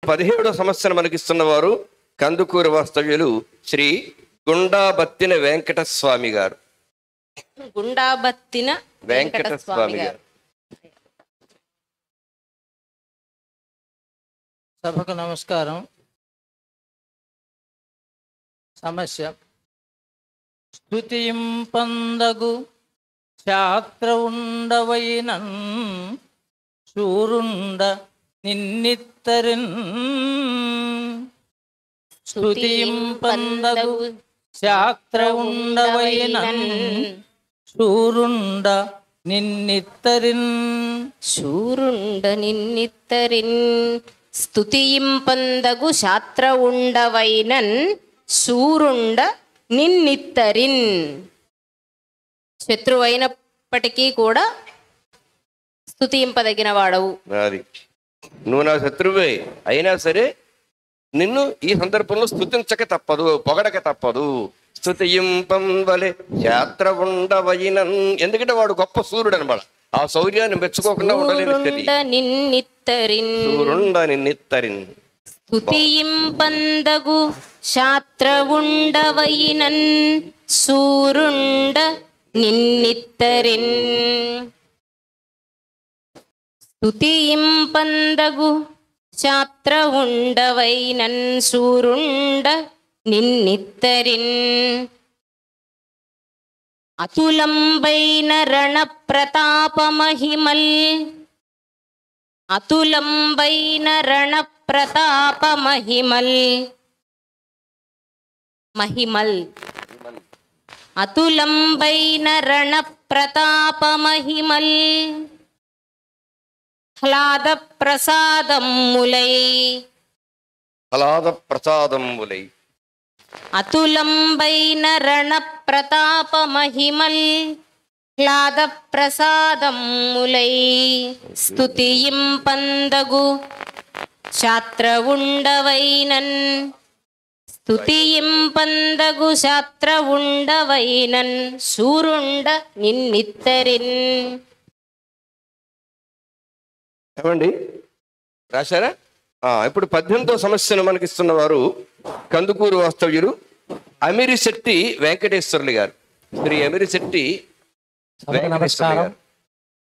17వ సమస్యను మనకిస్తున్న వారు కందుకూరు వాస్తవ్యులు శ్రీ గుండాబత్తిన వెంకటస్వామి గారు. గుండాబత్తిన వెంకటస్వామి గారు. సభకు నమస్కారం. సమస్య: స్తుతింపందగు శాస్త్ర ఉండవైనన్ శూరుండ నిన్నిత్తరిన్. స్తుతింపందగు శాస్త్ర ఉండవైనన్ శూరుండ నిన్నిత్తరిన్. శూరుండ నిన్నిత్తరిన్. స్తుతింపందగు శాస్త్ర ఉండవైనన్ శూరుండ నిన్నిత్తరిన్. శత్రువైనప్పటికీ కూడా స్తుతింపదగిన వాడవు. అది నువ్వు నా శత్రువే అయినా సరే నిన్ను ఈ సందర్భంలో స్తుతించక తప్పదు, పొగడక తప్పదు. స్తుతింపంవలె శాస్త్ర ఉండవైనన్. ఎందుకంటే వాడు గొప్ప సూర్యుడు అనమాట. ఆ శౌర్యాన్ని మెచ్చుకోకుండా ఉండలేని స్థితి. శూరుండ నిన్నిత్తరిన్. స్తుతింపందగు శాస్త్ర ఉండవైనన్ శూరుండ నిన్నిత్తరిన్. స్తుతింపందగు శాస్త్ర ఉండవైనన్ శూరుండ నిన్నిత్తరిన్. అతులంబైన రణ ప్రతాప మహిమల్. అతులంబైన రణ ప్రతాప మహిమల్. మహిమల్. అతులంబైన రణ ప్రతాప మహిమల్. హ్లాద ప్రసాదమ్ములై. హ్లాద ప్రసాదమ్ములై. అతులంబైన రణ ప్రతాప మహిమల్ హ్లాద ప్రసాదమ్ములై. స్తుతింపందగు శాస్త్ర ఉండవైనన్. స్తుతింపందగు శాస్త్ర ఉండవైనన్ శూరుండ నిన్నిత్తరిన్. ఏమండి రాశారా? ఇప్పుడు 18వ సమస్యను మనకిస్తున్న వారు కందుకూరు వాస్తవ్యులు అమిరిశెట్టి వెంకటేశ్వర్లు గారు. శ్రీ అమిరిశెట్టి నమస్కారం.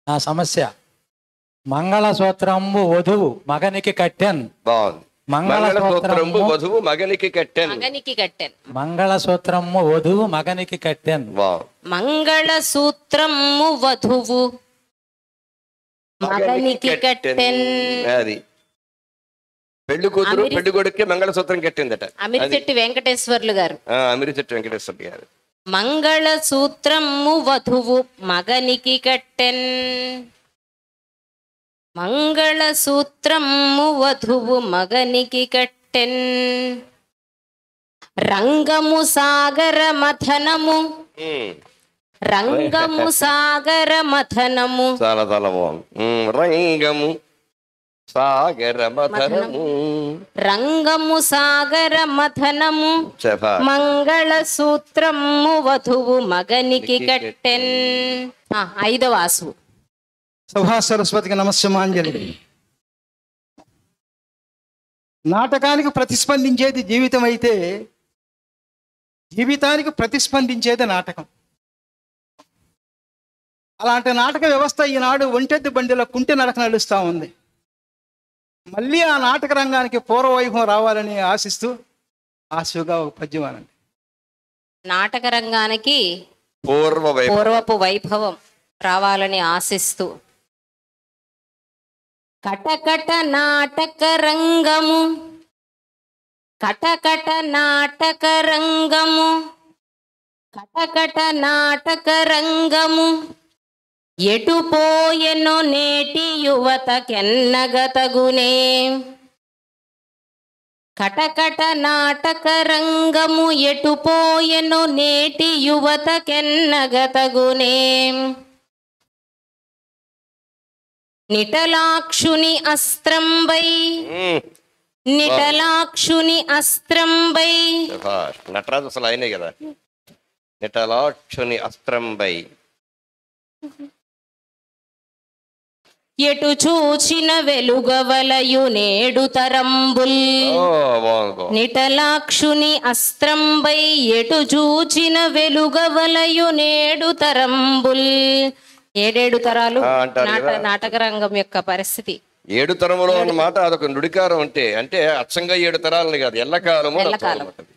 నా సమస్య: మంగళసూత్రంబు వధువు మగనికి కట్టెన్. బాగుంది. మంగళసూత్రంబు వధువు మగనికి కట్టెన్. మగనికి కట్టెన్. మంగళసూత్రము వధువు మగనికి కట్టెన్. మంగళసూత్రము వధువు మగనికి కట్టెన్. అది పెళ్లి కూతురు పెళ్లి కొడుక్కి మంగళసూత్రం కట్టిందట అమిరిశెట్టి వెంకటేశ్వర్లు గారు. అమిరిశెట్టి వెంకటేశ్వర్లు గారు. మంగళసూత్రము వధువు మగనికి కట్టెన్. మంగళసూత్రము వధువు మగనికి కట్టెన్. రంగము సాగర మథనము. రంగము సాగర మథనము. చాలా చాలా బాగుంది. రంగము సాగర మథనము. రంగము సాగర మథనము. మంగళసూత్రము వధువు మగనికి కట్టెన్. 5వ ఆసు. సభా సరస్వతికి నమస్సమాంజలి. నాటకానికి ప్రతిస్పందించేది జీవితం అయితే జీవితానికి ప్రతిస్పందించేది నాటకం. అలాంటి నాటక వ్యవస్థ ఈనాడు ఒంటెద్దు బండిలో కుంటి నడక నడుస్తూ ఉంది. మళ్ళీ ఆ నాటక రంగానికి పూర్వవైభవం రావాలని ఆశిస్తూ ఆశగా ఒక పద్యం అనండి. నాటక రంగానికి పూర్వపు వైభవం రావాలని ఆశిస్తూ. కటకట నాటక రంగము. కటకట నాటక రంగము. కటకట నాటక రంగము. ఎటుపోయెనో నేటి యువతకెన్నగతగునే. కటకట నాటక రంగము ఎటుపోయెనో నేటి యువతకెన్నగతగునే. నిటలాక్షుని అస్త్రంబై. నిటలాక్షుని అస్త్రంబై. నటరాజు అసలు ఆయనే కదా. నిటలాక్షుని అస్త్రంబై ఎటు చూచిన వెలుగవలయు నేడు తరంబుల్ ఓ బాగుంది బాగుంది. నిటలాక్షుని అస్త్రంబై ఎటు చూచిన వెలుగవలయు నేడు తరంబుల్. ఏడేడు తరాలు అంటారు కదా. నాటక రంగం యొక్క పరిస్థితి. 7 తరములో అన్నమాట అదొక నుడికారం. అంటే అచ్చంగా 7 తరాలని కాదు, ఎల్లకాలము ఎల్లకాలం. నచ్చడం.